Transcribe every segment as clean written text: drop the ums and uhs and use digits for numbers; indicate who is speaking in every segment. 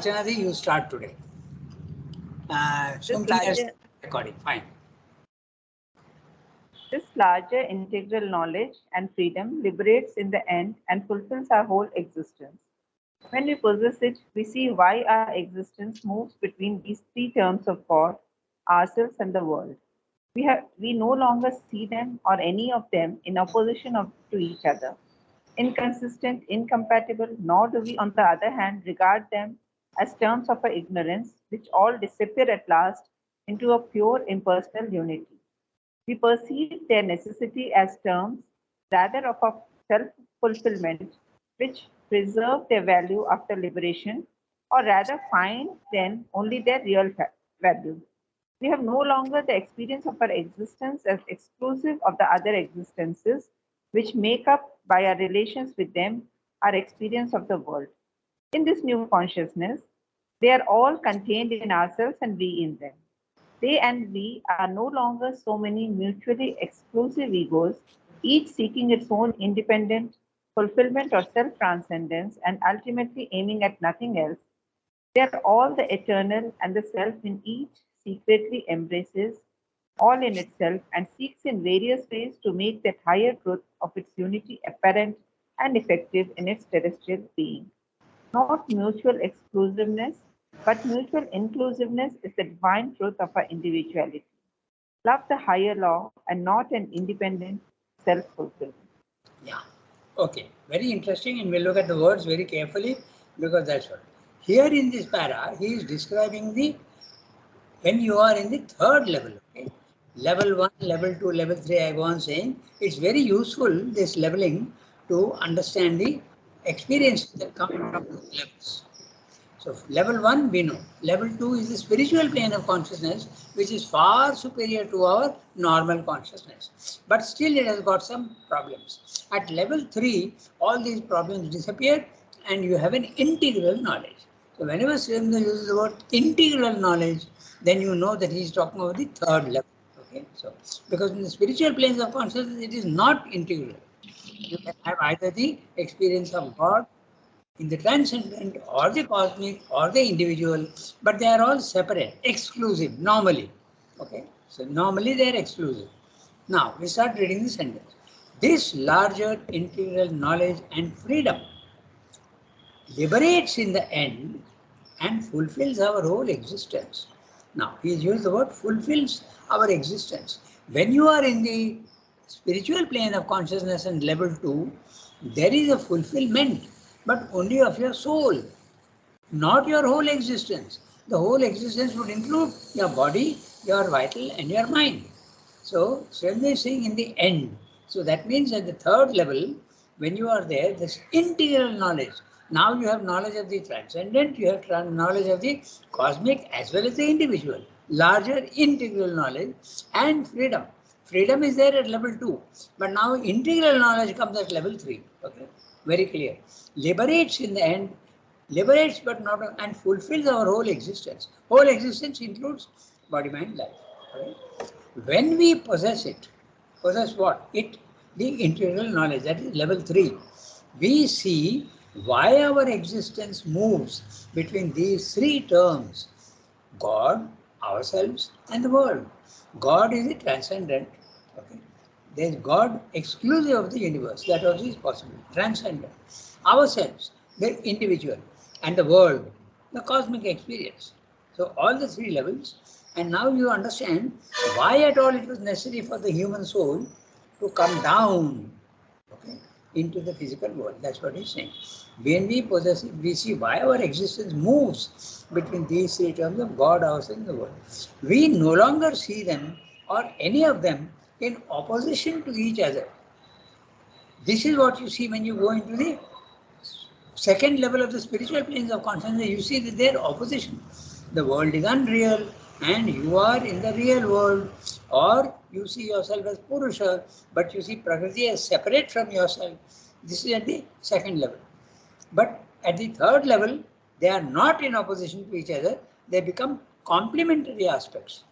Speaker 1: Archana, you start today. Recording. Fine.
Speaker 2: This larger integral knowledge and freedom liberates in the end and fulfills our whole existence. When we possess it, we see why our existence moves between these three terms of God, ourselves, and the world. We no longer see them or any of them in opposition to each other, inconsistent, incompatible, nor do we, on the other hand, regard them as terms of our ignorance, which all disappear at last into a pure impersonal unity. We perceive their necessity as terms rather of a self fulfillment, which preserve their value after liberation, or rather find then only their real value. We have no longer the experience of our existence as exclusive of the other existences, which make up by our relations with them our experience of the world. In this new consciousness, they are all contained in ourselves and we in them. They and we are no longer so many mutually exclusive egos, each seeking its own independent fulfillment or self transcendence and ultimately aiming at nothing else. They are all the eternal, and the self in each secretly embraces all in itself and seeks in various ways to make that higher truth of its unity apparent and effective in its terrestrial being. Not mutual exclusiveness, but mutual inclusiveness is the divine truth of our individuality. Love the higher law and not an independent self fulfillment.
Speaker 1: Yeah. Okay. Very interesting, and we'll look at the words very carefully because that's what. Here in this para, he is describing when you are in the third level. Okay? Level 1, level 2, level 3, I go on saying, it's very useful, this leveling, to understand the experience that comes from those levels. So level 1 we know. Level 2 is the spiritual plane of consciousness, which is far superior to our normal consciousness. But still it has got some problems. At level 3, all these problems disappear and you have an integral knowledge. So whenever Sremda uses the word integral knowledge, then you know that he is talking about the third level. Okay, so because in the spiritual planes of consciousness, it is not integral. You can have either the experience of God in the transcendent or the cosmic or the individual, but they are all separate, exclusive, normally. Okay, so normally they are exclusive. Now we start reading the sentence. This larger integral knowledge and freedom liberates in the end and fulfills our whole existence. Now, he has used the word fulfills our existence. When you are in the spiritual plane of consciousness and level 2, there is a fulfillment, but only of your soul, not your whole existence. The whole existence would include your body, your vital, and your mind. So, Swami is saying in the end. So, that means at the third level, when you are there, this integral knowledge. Now you have knowledge of the transcendent, you have knowledge of the cosmic as well as the individual. Larger integral knowledge and freedom. Freedom is there at level 2, but now integral knowledge comes at level 3. Okay, very clear. Liberates in the end, liberates but not and fulfills our whole existence. Whole existence includes body, mind, life. Okay? When we possess it, possess what? It, the integral knowledge, that is level 3. We see why our existence moves between these three terms: God, ourselves, and the world. God is the transcendent. Okay. There is God exclusive of the universe. That also is possible. Transcendent. Ourselves, the individual, and the world, the cosmic experience. So all the three levels. And now you understand why at all it was necessary for the human soul to come down, okay, into the physical world. That's what he's saying. When we possess it, we see why our existence moves between these three terms of God, ourselves, and the world. We no longer see them or any of them in opposition to each other. This is what you see when you go into the second level of the spiritual planes of consciousness. You see that their opposition. The world is unreal and you are in the real world, or you see yourself as Purusha, but you see Prakriti as separate from yourself. This is at the second level. But at the third level, they are not in opposition to each other. They become complementary aspects.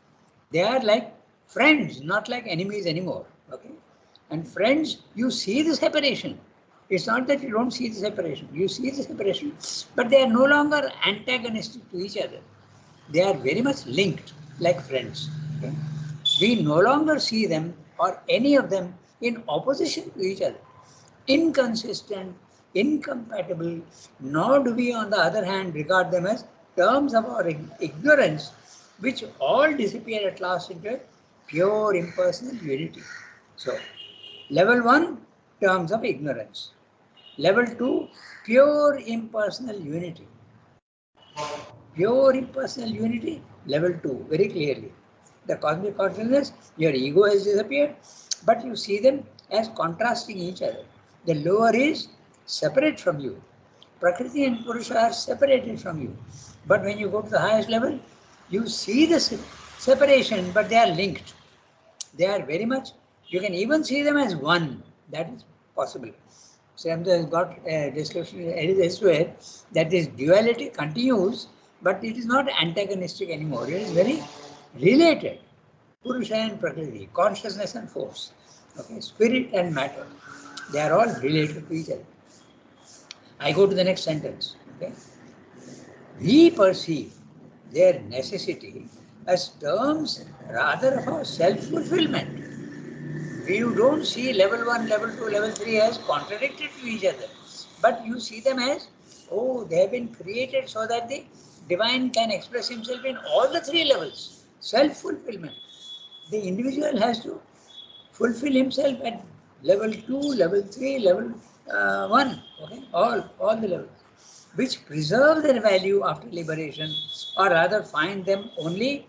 Speaker 1: They are like friends, not like enemies anymore. Okay? And friends, you see the separation. It's not that you don't see the separation. You see the separation, but they are no longer antagonistic to each other. They are very much linked, like friends. Okay? We no longer see them or any of them in opposition to each other, inconsistent, incompatible, nor do we, on the other hand, regard them as terms of our ignorance, which all disappear at last into pure impersonal unity. So, level 1, terms of ignorance. Level 2, pure impersonal unity. Pure impersonal unity, level 2, very clearly. The cosmic consciousness, your ego has disappeared, but you see them as contrasting each other. The lower is separate from you. Prakriti and Purusha are separated from you. But when you go to the highest level, you see the separation, but they are linked. They are very much, you can even see them as one. That is possible. Srimanta has got a description elsewhere that this duality continues, but it is not antagonistic anymore. It is very related. Purusha and Prakriti, consciousness and force, okay, spirit and matter, they are all related to each other. I go to the next sentence. Okay. We perceive their necessity as terms rather of our self-fulfillment. You don't see level 1, level 2, level 3 as contradicted to each other, but you see them as, oh, they have been created so that the divine can express himself in all the 3 levels. Self-fulfillment. The individual has to fulfill himself at level 2, level 3, level 1, okay, all the levels, which preserve their value after liberation, or rather find them only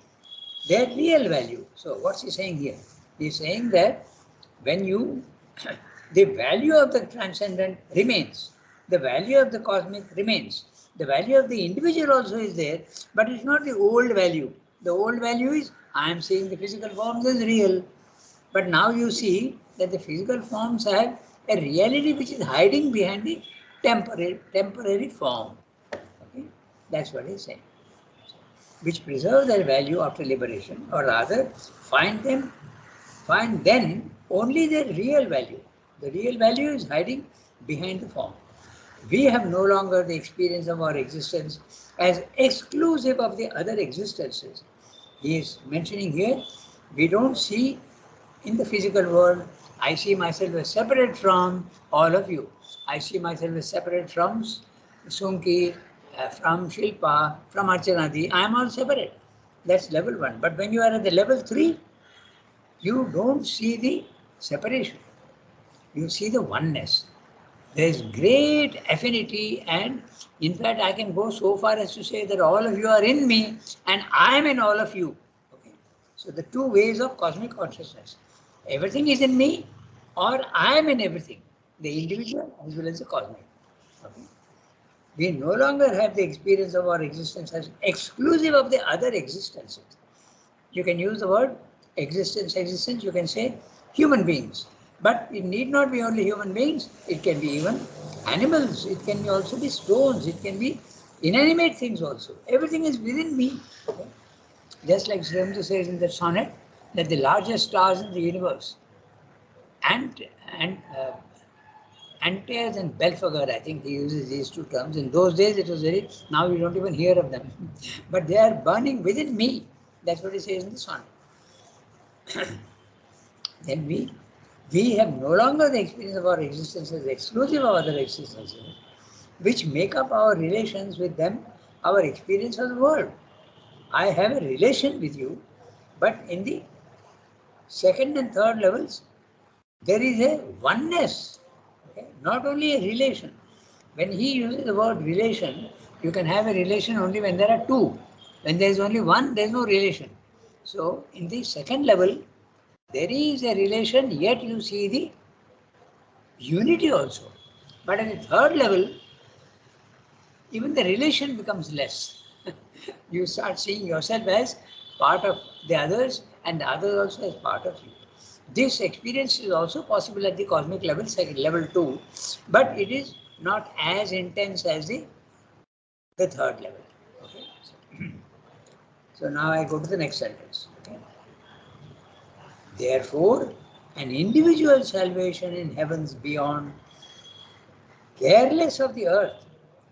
Speaker 1: their real value. So what's he saying here? He's saying that when you, the value of the transcendent remains, the value of the cosmic remains, the value of the individual also is there, but it's not the old value. The old value is, I am seeing the physical forms as real, but now you see that the physical forms have a reality which is hiding behind the temporary form. Okay? That's what he's saying. Which preserve their value after liberation, or rather find then only their real value. The real value is hiding behind the form. We have no longer the experience of our existence as exclusive of the other existences. He is mentioning here, we don't see in the physical world, I see myself as separate from all of you. I see myself as separate from Sunki, from Shilpa, from Archanadi. I am all separate. That's level 1. But when you are at the level 3, you don't see the separation. You see the oneness. There is great affinity, and in fact, I can go so far as to say that all of you are in me and I am in all of you. Okay. So the 2 ways of cosmic consciousness. Everything is in me, or I am in everything, the individual as well as the cosmic. Okay. We no longer have the experience of our existence as exclusive of the other existences. You can use the word existence, you can say human beings. But it need not be only human beings, it can be even animals, it can also be stones, it can be inanimate things also. Everything is within me. Okay? Just like Srimanta says in the sonnet, that the largest stars in the universe, Antares and Belphegor, I think he uses these 2 terms. In those days it was very, now you don't even hear of them. But they are burning within me. That's what he says in the sonnet. Then we have no longer the experience of our existence as exclusive of other existences, which make up our relations with them, our experience of the world. I have a relation with you, but in the 2nd and 3rd levels, there is a oneness, okay? Not only a relation. When he uses the word relation, you can have a relation only when there are 2. When there is only 1, there is no relation. So in the 2nd level, there is a relation, yet you see the unity also. But at the 3rd level, even the relation becomes less. You start seeing yourself as part of the others and the others also as part of you. This experience is also possible at the cosmic level, level 2, but it is not as intense as the 3rd level. Okay? So now I go to the next sentence. Okay? Therefore, an individual salvation in heavens beyond careless of the earth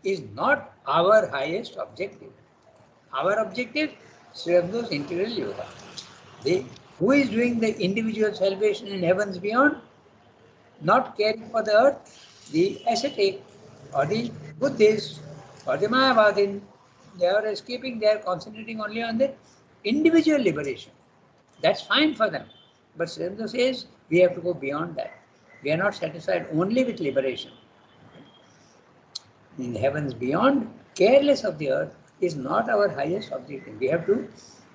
Speaker 1: is not our highest objective. Our objective, Sri Aurobindo's integral yoga. Who is doing the individual salvation in heavens beyond? Not caring for the earth, the ascetic or the Buddhist or the Mayavadin. They are escaping, they are concentrating only on the individual liberation. That's fine for them. But Sri Aurobindo says we have to go beyond that. We are not satisfied only with liberation. In the heavens beyond, careless of the earth is not our highest objective. We have to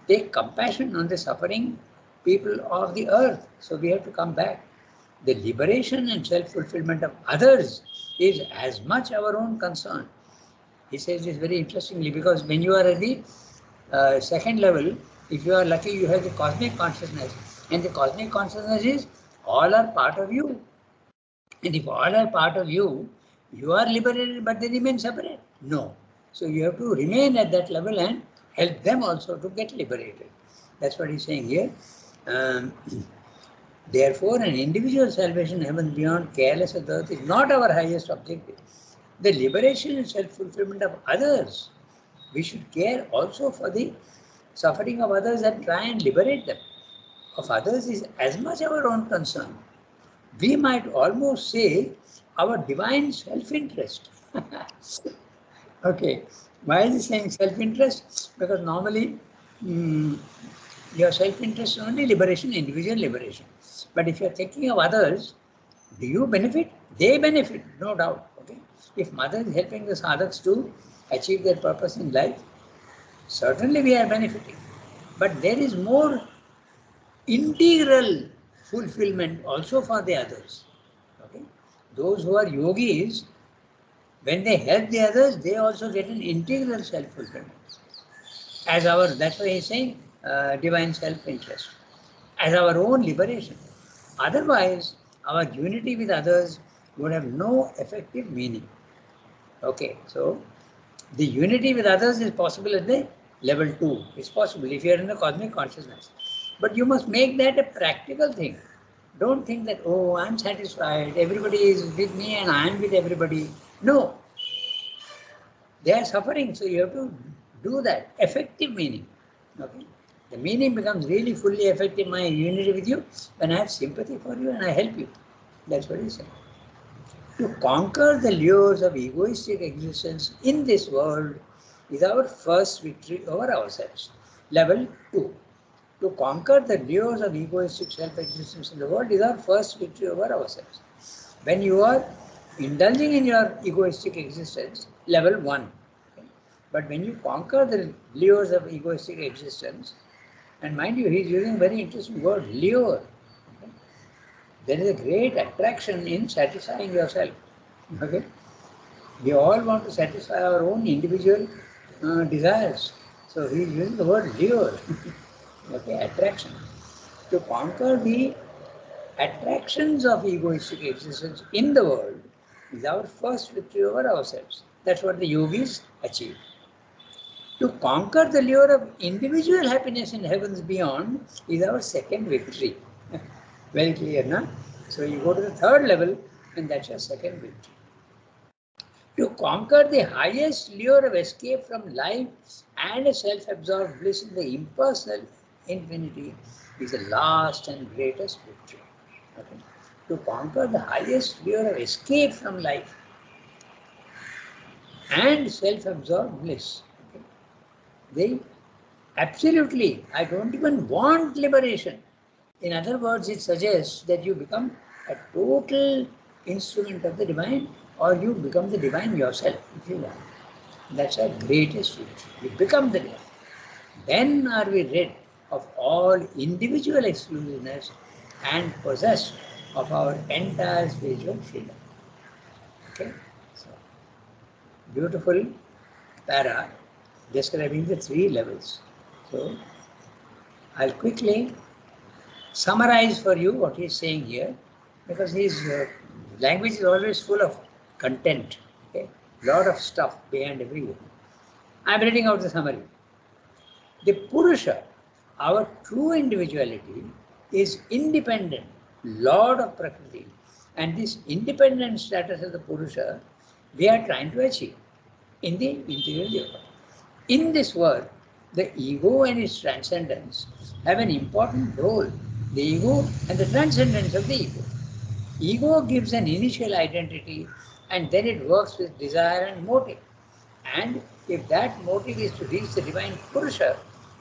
Speaker 1: take compassion on the suffering people of the earth. So we have to come back. The liberation and self-fulfillment of others is as much our own concern. He says this very interestingly, because when you are at the second level, if you are lucky, you have the cosmic consciousness, and the cosmic consciousness is all are part of you. And if all are part of you, you are liberated, but they remain separate. No. So you have to remain at that level and help them also to get liberated. That's what he's saying here. Therefore, an individual salvation in heaven beyond, careless of the earth, is not our highest objective. The liberation and self-fulfillment of others. We should care also for the suffering of others and try and liberate them. Of others is as much our own concern. We might almost say our divine self-interest. Okay, why is he saying self-interest? Because normally your self-interest is only liberation, individual liberation. But if you are thinking of others, do you benefit? They benefit, no doubt. Okay, if mother is helping the sadhaks to achieve their purpose in life, certainly we are benefiting. But there is more integral fulfillment also for the others. Okay, those who are yogis, when they help the others, they also get an integral self-fulfillment. As our, that's why he's saying divine self-interest, as our own liberation. Otherwise, our unity with others would have no effective meaning. Okay, so the unity with others is possible at the level 2. It's possible if you are in the cosmic consciousness. But you must make that a practical thing. Don't think that, oh, I'm satisfied, everybody is with me and I'm with everybody. No. They are suffering, so you have to do that. Effective meaning. Okay. The meaning becomes really fully effective, my unity with you, when I have sympathy for you and I help you. That's what he's saying. To conquer the lures of egoistic existence in this world is our first victory over ourselves. Level 2. To conquer the lures of egoistic self-existence in the world is our first victory over ourselves. When you are indulging in your egoistic existence, level 1. Okay? But when you conquer the lures of egoistic existence, and mind you, he's using a very interesting word, lure. Okay? There is a great attraction in satisfying yourself. Okay? We all want to satisfy our own individual desires. So he's using the word lure. Okay, attraction. To conquer the attractions of egoistic existence in the world is our first victory over ourselves. That's what the yogis achieve. To conquer the lure of individual happiness in heavens beyond is our second victory. Very clear, no? So you go to the third level and that's your second victory. To conquer the highest lure of escape from life and a self-absorbed bliss in the impersonal infinity is the last and greatest victory. Okay? To conquer the highest lure of escape from life and self-absorbed bliss. Okay? They absolutely, I don't even want liberation. In other words, it suggests that you become a total instrument of the divine, or you become the divine yourself, if you want. That's our greatest victory. You become the divine. Then are we rid of all individual exclusiveness and possessed of our entire spiritual freedom. Okay? So, beautiful para describing the 3 levels. So, I'll quickly summarize for you what he's saying here, because his language is always full of content. Okay? Lot of stuff behind every word. I'm reading out the summary. The Purusha, our true individuality, is independent, Lord of Prakriti. And this independent status of the Purusha we are trying to achieve in the interior yoga. In this work, the ego and its transcendence have an important role. The ego and the transcendence of the ego. Ego gives an initial identity and then it works with desire and motive. And if that motive is to reach the divine Purusha,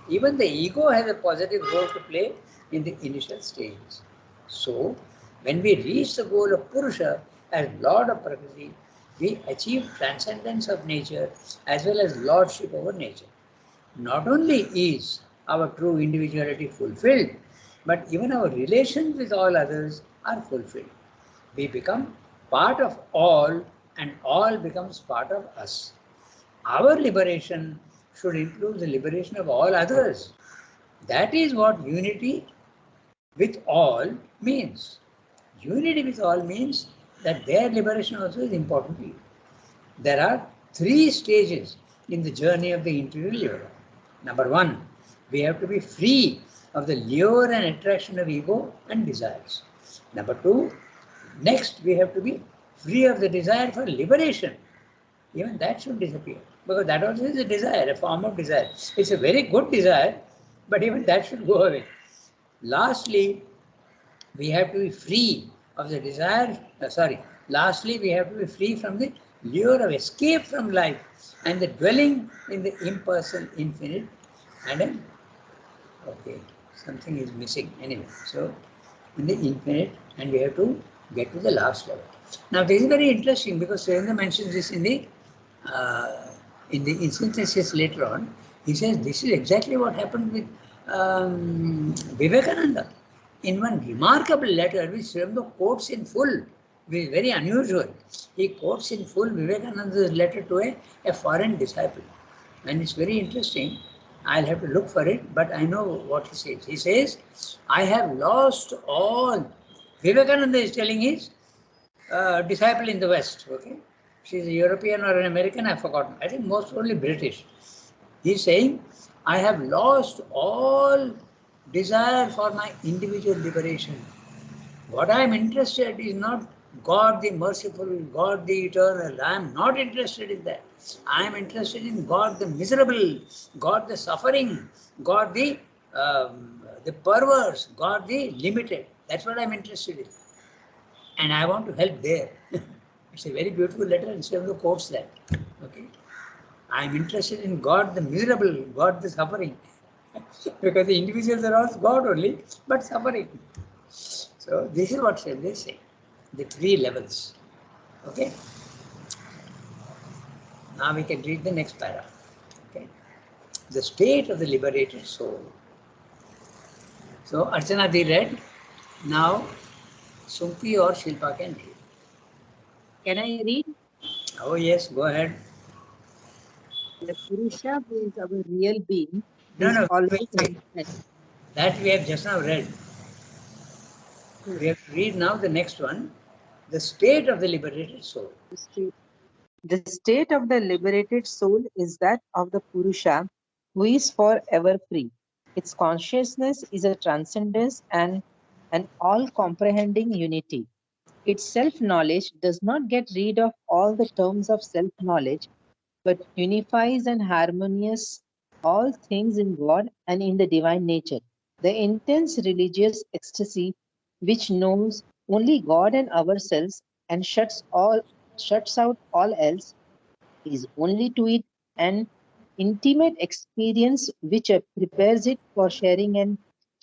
Speaker 1: even the ego has a positive role to play in the initial stages. So, when we reach the goal of Purusha as Lord of Prakriti, we achieve transcendence of nature as well as lordship over nature. Not only is our true individuality fulfilled, but even our relations with all others are fulfilled. We become part of all and all becomes part of us. Our liberation should include the liberation of all others. That is what unity with all means. Unity with all means that their liberation also is important to you. There are three stages in the journey of the interior yoga. Number one, we have to be free of the lure and attraction of ego and desires. Number two, next we have to be free of the desire for liberation. Even that should disappear because that also is a desire, a form of desire. It's a very good desire, but even that should go away. Lastly, we have to be free of the desire, lastly, we have to be free from the lure of escape from life and the dwelling in the impersonal infinite. And then, okay, something is missing anyway. So, in the infinite, and we have to get to the last level. Now, this is very interesting because Surendra mentions this in synthesis later on. He says this is exactly what happened with Vivekananda. In one remarkable letter, which Surendra quotes in full, which is very unusual. He quotes in full Vivekananda's letter to a foreign disciple. And it's very interesting. I'll have to look for it, but I know what he says. He says, I have lost all. Vivekananda is telling his disciple in the West, okay? She's a European or an American, I've forgotten. I think most probably British. He's saying, I have lost all desire for my individual liberation. What I am interested is not God the merciful, God the eternal. I am not interested in that. I am interested in God the miserable, God the suffering, God the perverse, God the limited. That's what I am interested in. And I want to help there. It's a very beautiful letter and Srivastava quotes that. Okay. I am interested in God the miserable, God the suffering. Because the individuals are all God only, but suffering. So this is what Srivastava is saying. The three levels. Okay. Now we can read the next para. Okay. The state of the liberated soul. So Archana Di read. Now Sumpi or Shilpa can read.
Speaker 3: Can I read?
Speaker 1: Oh yes, go ahead.
Speaker 3: The Purusha, who is our real being,
Speaker 1: No,
Speaker 3: is
Speaker 1: no,
Speaker 3: always
Speaker 1: wait. That we have just now read. We have to read now the next one. The state of the liberated soul.
Speaker 3: The state of the liberated soul is that of the Purusha, who is forever free. Its consciousness is a transcendence and an all-comprehending unity. Its self-knowledge does not get rid of all the terms of self-knowledge, but unifies and harmonious all things in God and in the divine nature. The intense religious ecstasy, which knows only God and ourselves and shuts out all else, is only to it an intimate experience which prepares it for sharing in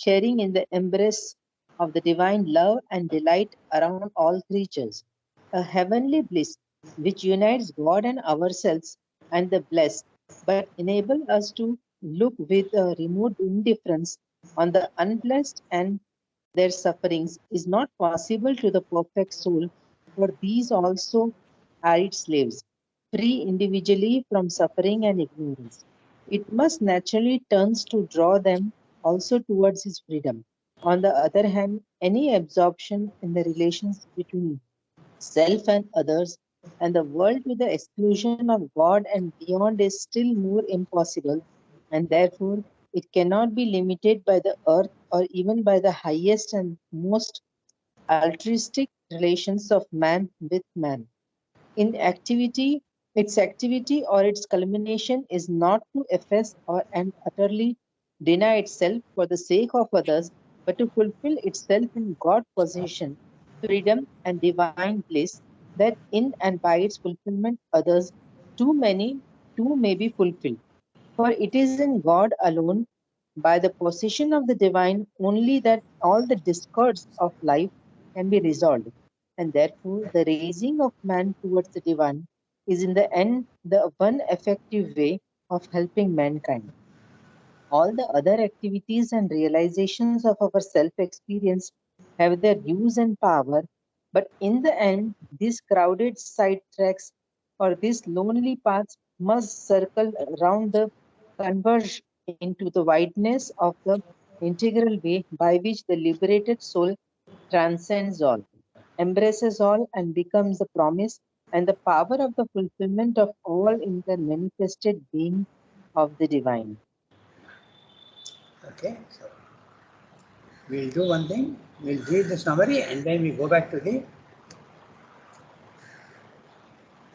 Speaker 3: the embrace of the divine love and delight around all creatures. A heavenly bliss which unites God and ourselves and the blessed, but enable us to look with a remote indifference on the unblessed and their sufferings is not possible to the perfect soul, for these also are its slaves, free individually from suffering and ignorance. It must naturally turns to draw them also towards his freedom. On the other hand, any absorption in the relations between self and others and the world to the exclusion of God and beyond is still more impossible, and therefore it cannot be limited by the earth or even by the highest and most altruistic relations of man with man. in activity, its activity or its culmination is not to efface or and utterly deny itself for the sake of others, but to fulfill itself in God possession, freedom, and divine bliss, that in and by its fulfillment others, too many, too may be fulfilled. For it is in God alone, by the possession of the divine, only that all the discords of life can be resolved. And therefore, the raising of man towards the divine is in the end the one effective way of helping mankind. All the other activities and realizations of our self experience have their use and power, but in the end, these crowded side tracks or these lonely paths must circle around the converge into the wideness of the integral way by which the liberated soul transcends all, embraces all, and becomes the promise and the power of the fulfillment of all in the manifested being of the divine.
Speaker 1: Okay, so we'll do one thing. We'll read the summary and then we go back to the.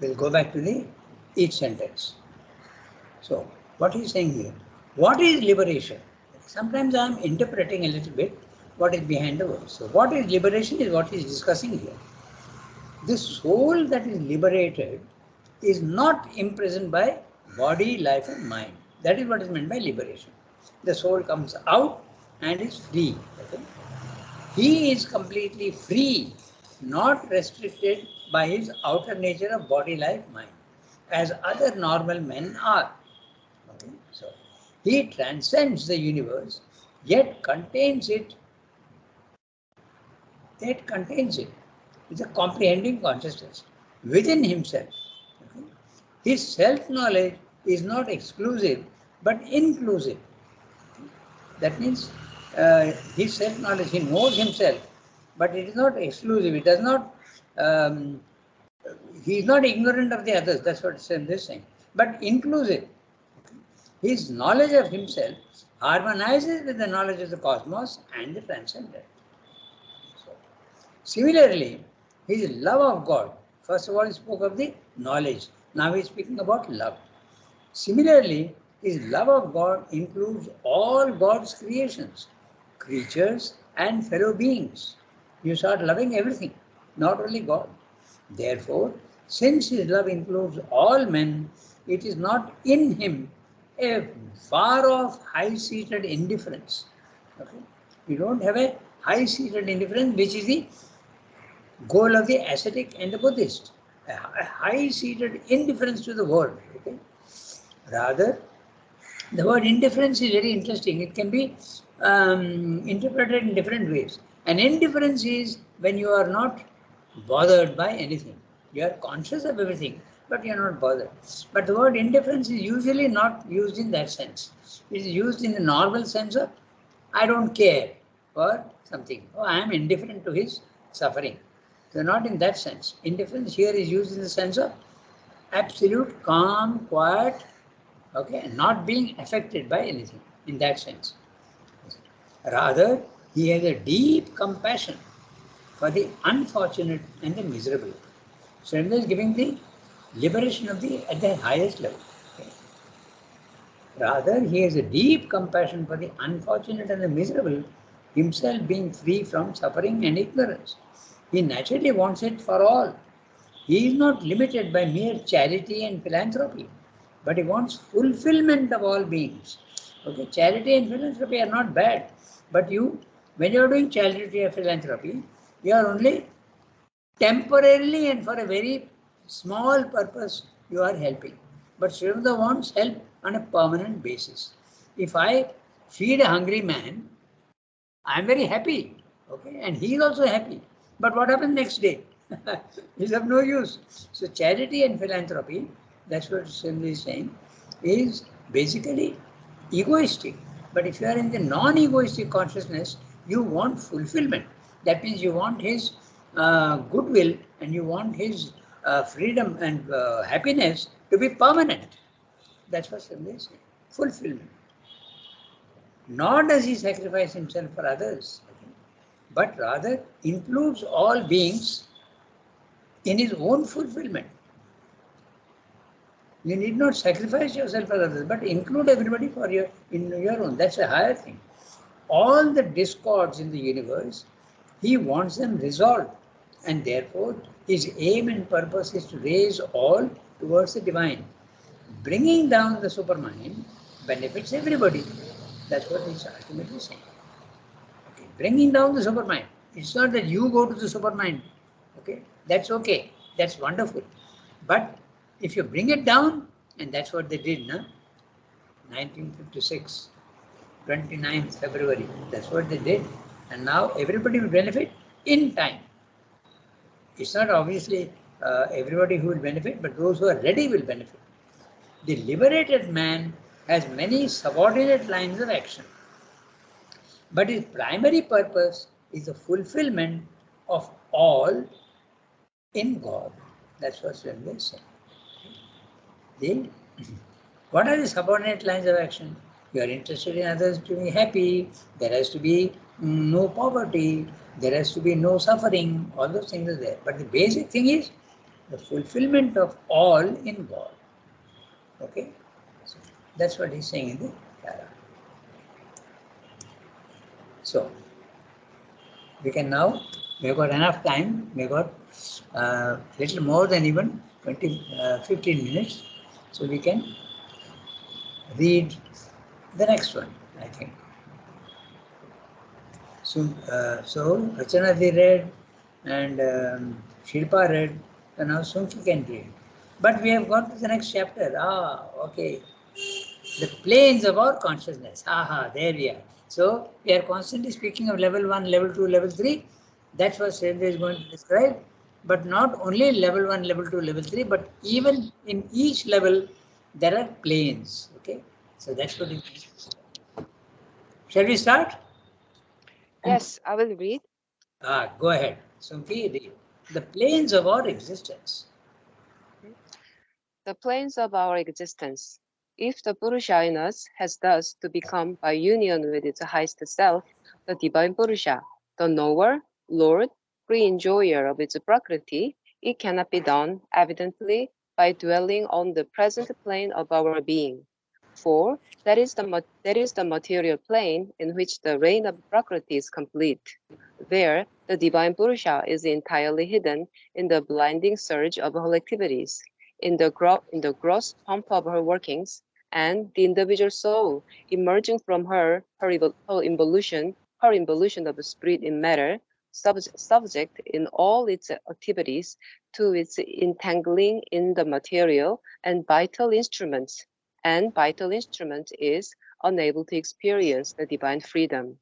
Speaker 1: We'll go back to the each sentence. So, what he's saying here? What is liberation? Sometimes I am interpreting a little bit what is behind the words. So, what is liberation is what he's discussing here. The soul that is liberated is not imprisoned by body, life, and mind. That is what is meant by liberation. The soul comes out and is free. Okay? He is completely free, not restricted by his outer nature of body, life, mind, as other normal men are. Okay? So, he transcends the universe, yet contains it. Yet contains it. It's a comprehending consciousness within himself. Okay? His self-knowledge is not exclusive, but inclusive. That means his self-knowledge, he knows himself, but it is not exclusive. It does not, he is not ignorant of the others. That's what Sindh is saying. But inclusive. His knowledge of himself harmonizes with the knowledge of the cosmos and the transcendent. So, similarly, his love of God, first of all, he spoke of the knowledge. Now he is speaking about love. Similarly, his love of God includes all God's creations, creatures and fellow beings. You start loving everything, not only God. Therefore, since his love includes all men, it is not in him a far off high-seated indifference. Okay? You don't have a high-seated indifference, which is the goal of the ascetic and the Buddhist. A high-seated indifference to the world. Okay? Rather, the word indifference is very interesting. It can be interpreted in different ways. An indifference is when you are not bothered by anything. You are conscious of everything, but you are not bothered. But the word indifference is usually not used in that sense. It is used in the normal sense of I don't care for something. Oh, I am indifferent to his suffering. So not in that sense. Indifference here is used in the sense of absolute calm, quiet, okay, not being affected by anything in that sense. Rather, he has a deep compassion for the unfortunate and the miserable. So he is giving the liberation of the at the highest level. Okay. Rather, he has a deep compassion for the unfortunate and the miserable, himself being free from suffering and ignorance. He naturally wants it for all. He is not limited by mere charity and philanthropy, but he wants fulfillment of all beings. Okay, charity and philanthropy are not bad, but when you are doing charity or philanthropy, you are only temporarily and for a very small purpose you are helping. But Srivada wants help on a permanent basis. If I feed a hungry man, I am very happy, okay, and he is also happy. But what happens next day? Is of no use. So charity and philanthropy, that's what Sindhu is saying, is basically egoistic. But if you are in the non-egoistic consciousness, you want fulfillment. That means you want his goodwill and you want his freedom and happiness to be permanent. That's what Sindhu is saying. Fulfillment. Nor does he sacrifice himself for others, okay, but rather includes all beings in his own fulfillment. You need not sacrifice yourself for others, but include everybody for in your own. That's a higher thing. All the discords in the universe, he wants them resolved. And therefore, his aim and purpose is to raise all towards the divine. Bringing down the supermind benefits everybody. That's what he's ultimately saying. Okay. Bringing down the supermind. It's not that you go to the supermind. Okay. That's okay. That's wonderful. But if you bring it down, and that's what they did, no? 1956, 29th February, that's what they did. And now everybody will benefit in time. It's not obviously everybody who will benefit, but those who are ready will benefit. The liberated man has many subordinate lines of action, but his primary purpose is the fulfillment of all in God. That's what Swami is saying. What are the subordinate lines of action? You are interested in others to be happy. There has to be no poverty. There has to be no suffering. All those things are there. But the basic thing is the fulfillment of all in God. Okay? So that's what he's saying in the para. So we can now, we have got enough time. We have got little more than even 15 minutes. So we can read the next one, I think. So Rachana read and Shilpa read, and now Sunki can read. But we have got to the next chapter. Okay. The planes of our consciousness. There we are. So we are constantly speaking of level 1, level 2, level 3. That's what Sridhar is going to describe. But not only level 1, level 2, level 3, but even in each level, there are planes. Okay. So that's what it is. Shall we start?
Speaker 4: Yes, I will read.
Speaker 1: Go ahead. Sunki, read. The planes of our existence.
Speaker 4: The planes of our existence. If the Purusha in us has thus to become by union with its highest self, the divine Purusha, the knower, Lord, free enjoyer of its Prakriti, it cannot be done, evidently, by dwelling on the present plane of our being. For that is the material plane in which the reign of Prakriti is complete. There, the divine Purusha is entirely hidden in the blinding surge of her activities, in the gross pomp of her workings, and the individual soul, emerging from her involution of spirit in matter, subject in all its activities to its entangling in the material and vital instruments, is unable to experience the divine freedom.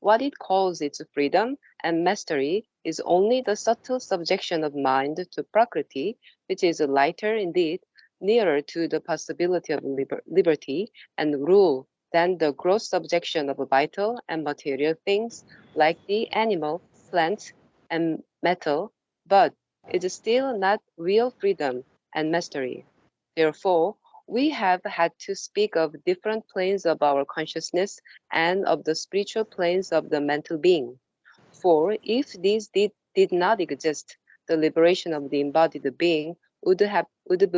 Speaker 4: What it calls its freedom and mastery is only the subtle subjection of mind to Prakriti, which is lighter indeed, nearer to the possibility of liberty and rule than the gross subjection of vital and material things like the animal, plants, and metal, but it is still not real freedom and mastery. Therefore, we have had to speak of different planes of our consciousness and of the spiritual planes of the mental being. For if these did not exist, the liberation of the embodied being would have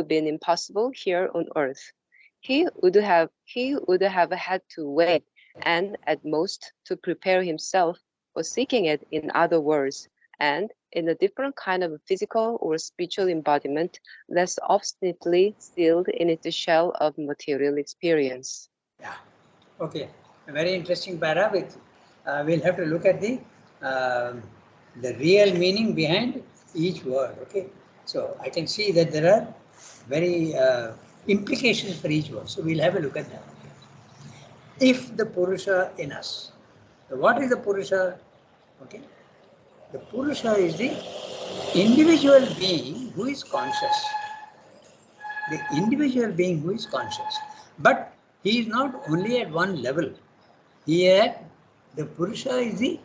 Speaker 4: been impossible here on earth. He would have had to wait and at most to prepare himself for seeking it in other worlds, and in a different kind of physical or spiritual embodiment, less obstinately sealed in its shell of material experience.
Speaker 1: Yeah. Okay. A very interesting para. We'll have to look at the real meaning behind each word. Okay. So I can see that there are very implications for each word. So we'll have a look at that. If the Purusha in us. So what is the Purusha? Okay. The Purusha is the individual being who is conscious. The individual being who is conscious. But he is not only at one level. Here, the Purusha is the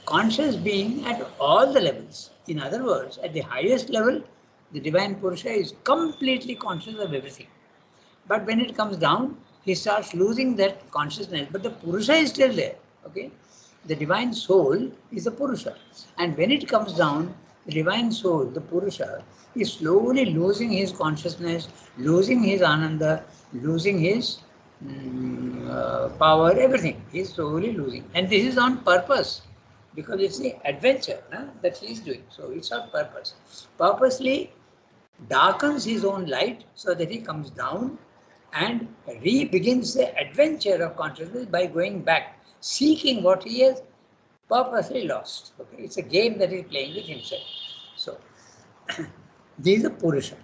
Speaker 1: conscious being at all the levels. In other words, at the highest level, the divine Purusha is completely conscious of everything. But when it comes down, he starts losing that consciousness. But the Purusha is still there. Okay. The divine soul is the Purusha. And when it comes down, the divine soul, the Purusha, is slowly losing his consciousness, losing his ananda, losing his power, everything. He's slowly losing. And this is on purpose, because it's the adventure that he's doing. So it's on purpose. Purposely darkens his own light so that he comes down and re-begins the adventure of consciousness by going back, seeking what he has purposely lost. Okay, it's a game that he's playing with himself. So, this is a Purusha.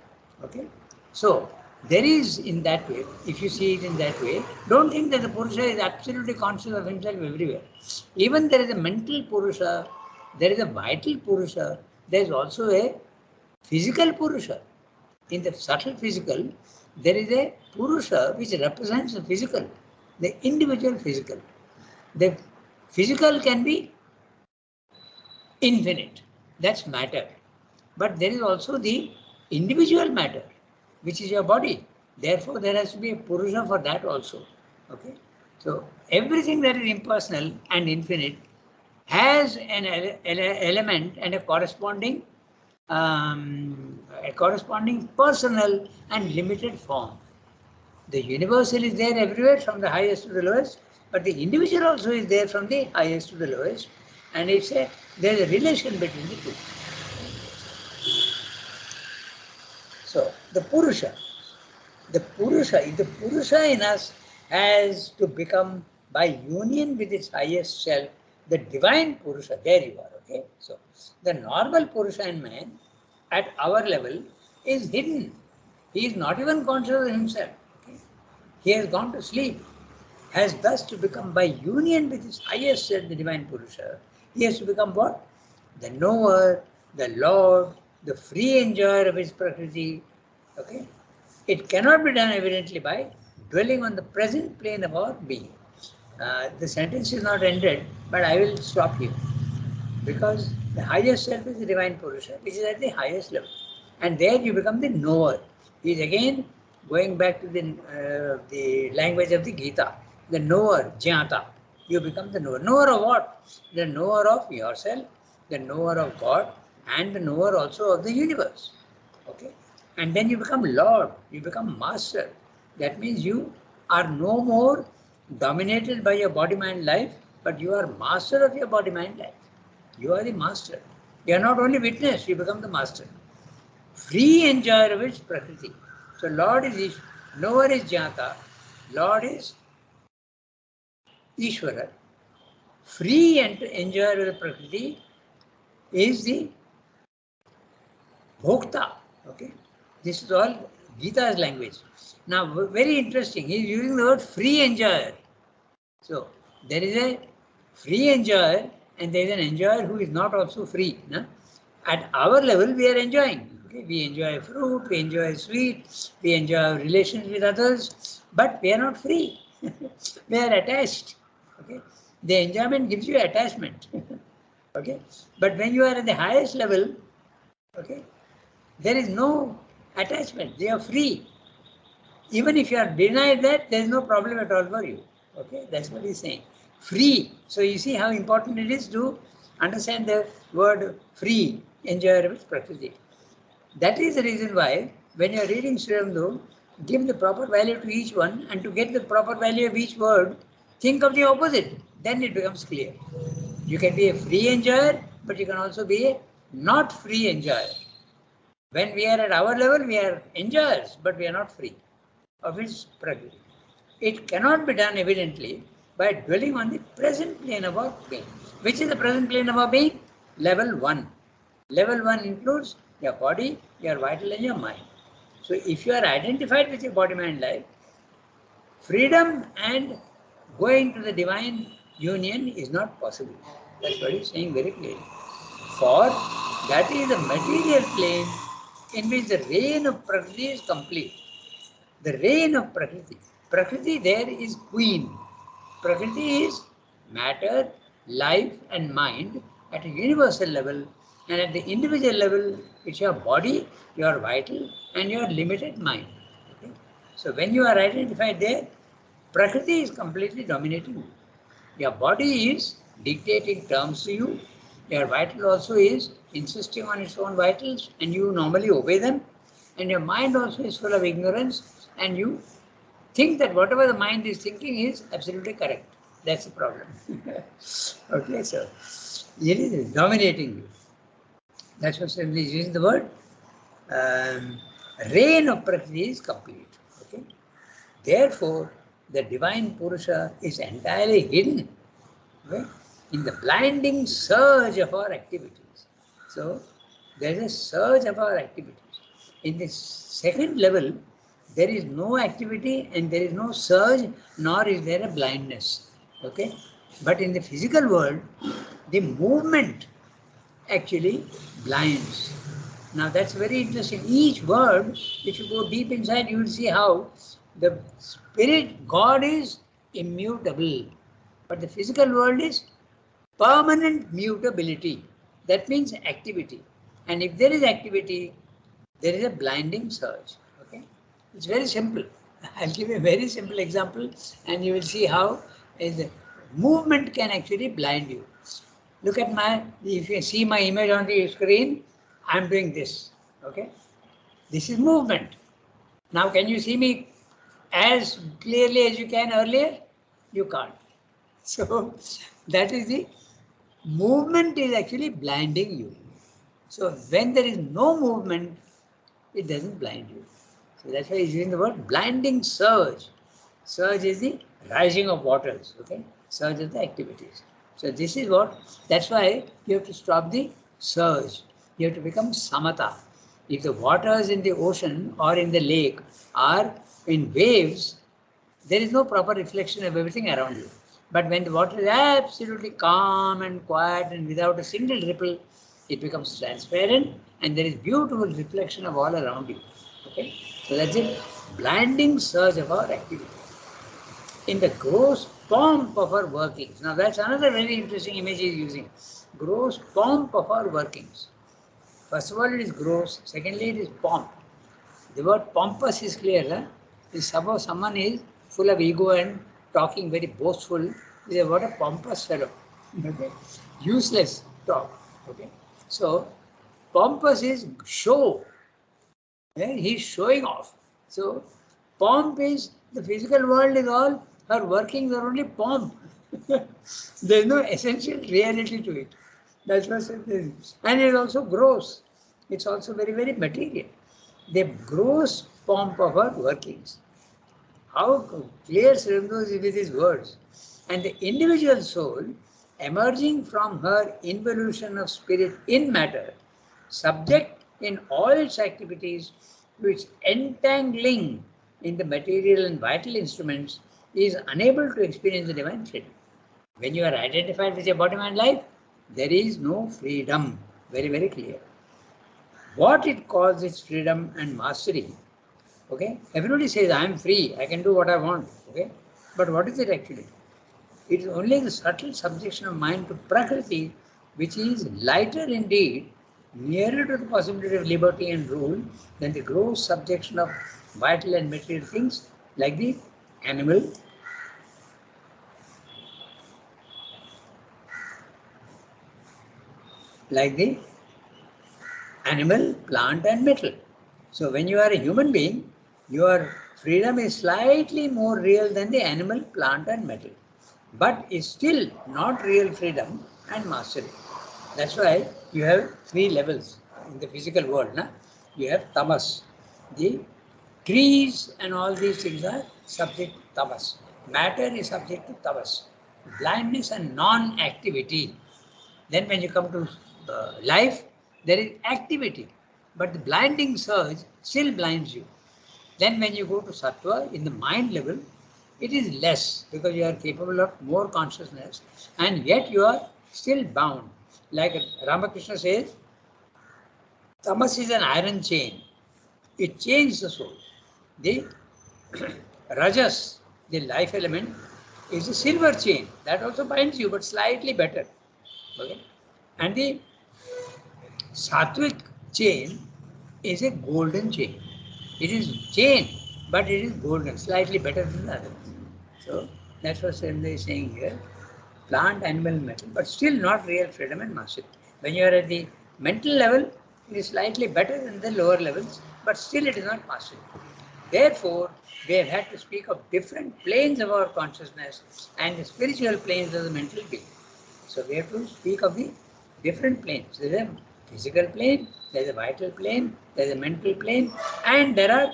Speaker 1: Okay, so there is in that way, if you see it in that way, don't think that the Purusha is absolutely conscious of himself everywhere. Even there is a mental Purusha, there is a vital Purusha, there is also a physical Purusha. In the subtle physical, there is a Purusha which represents the physical, the individual physical. The physical can be infinite, that's matter. But there is also the individual matter, which is your body. Therefore, there has to be a Purusha for that also. Okay. So everything that is impersonal and infinite has an element and a corresponding personal and limited form. The universal is there everywhere from the highest to the lowest, but the individual also is there from the highest to the lowest, and there's a relation between the two. So the Purusha in us has to become, by union with its highest self, the divine Purusha. There you are. Okay. So the normal Purusha in man at our level is hidden. He is not even conscious of himself. Okay. He has gone to sleep, has thus to become, by union with his highest self, the divine Purusha, he has to become what? The knower, the Lord, the free enjoyer of his Prakriti. Okay? It cannot be done evidently by dwelling on the present plane of our being. The sentence is not ended, but I will stop here. Because the highest self is the divine Purusha, which is at the highest level. And there you become the knower. He is again going back to the language of the Gita. The knower, Jnata. You become the knower. Knower of what? The knower of yourself, the knower of God, and the knower also of the universe. Okay? And then you become Lord, you become Master. That means you are no more dominated by your body-mind life, but you are Master of your body-mind life. You are the Master. You are not only witness, you become the Master. Free enjoyer of its Prakriti. So Lord is knower is Jnata, Lord is Ishvara. Free enjoyer of the Prakriti is the Bhokta. Okay, this is all Gita's language. Now, very interesting. He is using the word free enjoyer. So there is a free enjoyer, and there is an enjoyer who is not also free. No? At our level, we are enjoying. Okay? We enjoy fruit, we enjoy sweet, we enjoy relations with others, but we are not free. We are attached. Okay? The enjoyment gives you attachment. Okay? But when you are at the highest level, okay, there is no attachment. They are free. Even if you are denied that, there is no problem at all for you. Okay, that's what he's saying. Free. So you see how important it is to understand the word free, enjoyer of its Prakriti. That is the reason why when you are reading Sriramdu, give the proper value to each one, and to get the proper value of each word, think of the opposite. Then it becomes clear. You can be a free enjoyer, but you can also be a not free enjoyer. When we are at our level, we are enjoyers, but we are not free of its Prakriti. It cannot be done evidently by dwelling on the present plane of our being. Which is the present plane of our being? Level 1. Level 1 includes your body, your vital, and your mind. So if you are identified with your body-mind life, freedom and going to the divine union is not possible. That's what he's saying very clearly. For that is the material plane in which the reign of Prakriti is complete. The reign of Prakriti. Prakriti there is queen. Prakriti is matter, life and mind at a universal level, and at the individual level, it's your body, your vital, and your limited mind. Okay? So when you are identified there, Prakriti is completely dominating you. Your body is dictating terms to you. Your vital also is insisting on its own vitals, and you normally obey them. And your mind also is full of ignorance, and you think that whatever the mind is thinking is absolutely correct. That's the problem. Okay, so it is dominating you. That's what Swami is using the word. Reign of Prakriti is complete. Okay. Therefore, the divine Purusha is entirely hidden, okay, in the blinding surge of our activities. So, there is a surge of our activities. In the second level, there is no activity and there is no surge, nor is there a blindness. Okay? But in the physical world, the movement actually blinds. Now that's very interesting. Each word, if you go deep inside, you will see how the spirit, God is immutable, but the physical world is permanent mutability. That means activity. And if there is activity, there is a blinding surge. Okay, it's very simple. I'll give you a very simple example, and you will see how the movement can actually blind you. Look at if you see my image on the screen, I'm doing this. Okay, this is movement. Now, can you see me as clearly as you can earlier? You can't. So that is the movement is actually blinding you. So when there is no movement, it doesn't blind you. So that's why he's using the word blinding surge. Surge is the rising of waters, okay? Surge of the activities. So this is what, that's why you have to stop the surge. You have to become samatha. If the waters in the ocean or in the lake are in waves, there is no proper reflection of everything around you. But when the water is absolutely calm and quiet and without a single ripple, it becomes transparent and there is beautiful reflection of all around you. Okay? So that's it. Blinding surge of our activity. In the gross pomp of our workings. Now that's another very interesting image he is using. Gross pomp of our workings. First of all, it is gross. Secondly, it is pomp. The word pompous is clear. Huh? If suppose someone is full of ego and talking very boastful, they say, what a pompous fellow. Okay? Useless talk. Okay? So, pompous is show. Yeah? He's showing off. So, pomp is, the physical world is all, her workings are only pomp. There's no essential reality to it. That's what it is. And it is also gross. It's also very, very material. The gross pomp of her workings. How clear Sri Aurobindo is with his words. And the individual soul, emerging from her involution of spirit in matter, subject in all its activities to its entangling in the material and vital instruments, is unable to experience the divine freedom. When you are identified with your body, mind, life, there is no freedom. Very, very clear. What it calls its freedom and mastery. Okay, everybody says I am free, I can do what I want. Okay, but what is it actually? It is only the subtle subjection of mind to Prakriti, which is lighter indeed, nearer to the possibility of liberty and rule than the gross subjection of vital and material things like the animal, plant and metal. So when you are a human being, your freedom is slightly more real than the animal, plant and metal. But it's still not real freedom and mastery. That's why you have three levels in the physical world. Na? You have tamas. The trees and all these things are subject to tamas. Matter is subject to tamas. Blindness and non-activity. Then when you come to life, there is activity. But the blinding surge still blinds you. Then when you go to sattva, in the mind level, it is less because you are capable of more consciousness and yet you are still bound. Like Ramakrishna says, tamas is an iron chain. It chains the soul. The rajas, the life element, is a silver chain. That also binds you, but slightly better. Okay? And the sattvic chain is a golden chain. It is chain, but it is golden, slightly better than the other. So that's what Sri Aurobindo is saying here. Plant, animal, metal, but still not real freedom and mastery. When you are at the mental level, it is slightly better than the lower levels, but still it is not mastery. Therefore, we have had to speak of different planes of our consciousness and the spiritual planes of the mental being. So we have to speak of the different planes. There is a physical plane, there is a vital plane, there is a mental plane, and there are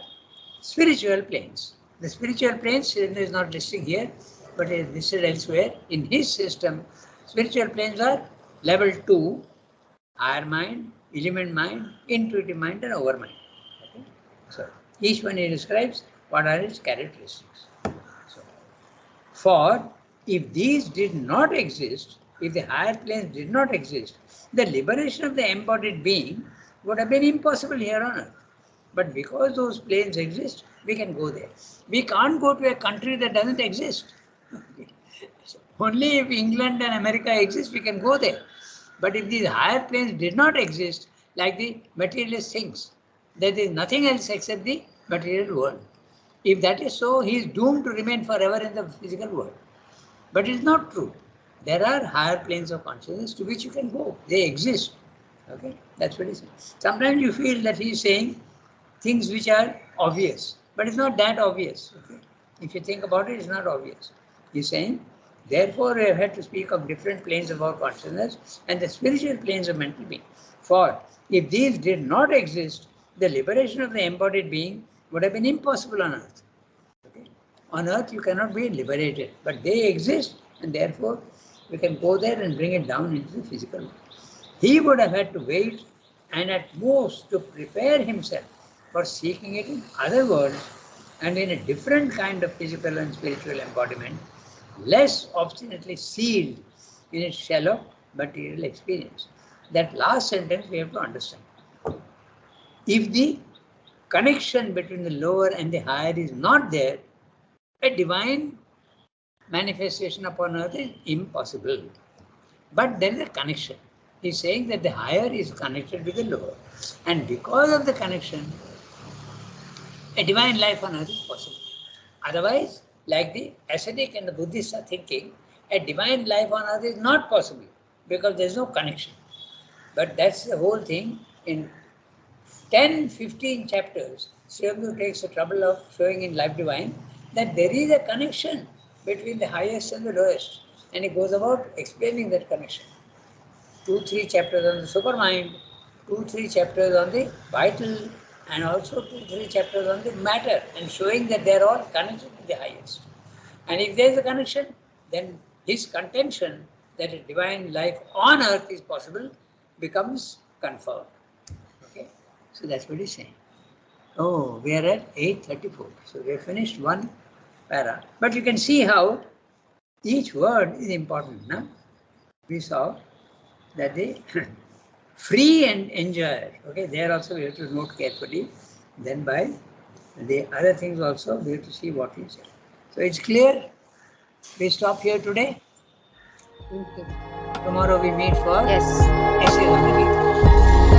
Speaker 1: spiritual planes. The spiritual planes, Sridhar is not listing here, but it is listed elsewhere. In his system, spiritual planes are level 2, higher mind, element mind, intuitive mind, and overmind. Okay? So each one he describes what are its characteristics. So, for if these did not exist, if the higher planes did not exist, the liberation of the embodied being would have been impossible here on earth. But because those planes exist, we can go there. We can't go to a country that doesn't exist. So only if England and America exist, we can go there. But if these higher planes did not exist, like the materialist things, there is nothing else except the material world. If that is so, he is doomed to remain forever in the physical world. But it is not true. There are higher planes of consciousness to which you can go. They exist. Okay, that's what he says. Sometimes you feel that he is saying things which are obvious, but it's not that obvious. Okay? If you think about it, it's not obvious. He's saying, therefore, we have had to speak of different planes of our consciousness and the spiritual planes of mental being. For if these did not exist, the liberation of the embodied being would have been impossible on earth. Okay? On earth, you cannot be liberated, but they exist, and therefore, we can go there and bring it down into the physical world. He would have had to wait and at most to prepare himself for seeking it in other worlds and in a different kind of physical and spiritual embodiment, less obstinately sealed in its shallow material experience. That last sentence we have to understand. If the connection between the lower and the higher is not there, a divine manifestation upon earth is impossible. But there is a connection. He is saying that the higher is connected with the lower. And because of the connection, a divine life on earth is possible. Otherwise, like the ascetic and the Buddhists are thinking, a divine life on earth is not possible because there is no connection. But that's the whole thing. In 10-15 chapters, Sri Aurobindo takes the trouble of showing in Life Divine that there is a connection between the highest and the lowest. And he goes about explaining that connection. 2-3 chapters on the supermind, 2-3 chapters on the vital, and also 2-3 chapters on the matter, and showing that they are all connected to the highest. And if there is a connection, then his contention that a divine life on earth is possible becomes confirmed. Okay, so that's what he's saying. Oh, we are at 8:34. So we have finished one para. But you can see how each word is important. No? We saw that the free and enjoy. Okay, there also we have to note carefully. Then by the other things also we have to see what he said. So it's clear. We stop here today.
Speaker 3: Okay.
Speaker 1: Tomorrow we meet for
Speaker 4: Yes.
Speaker 1: essay on the Gita.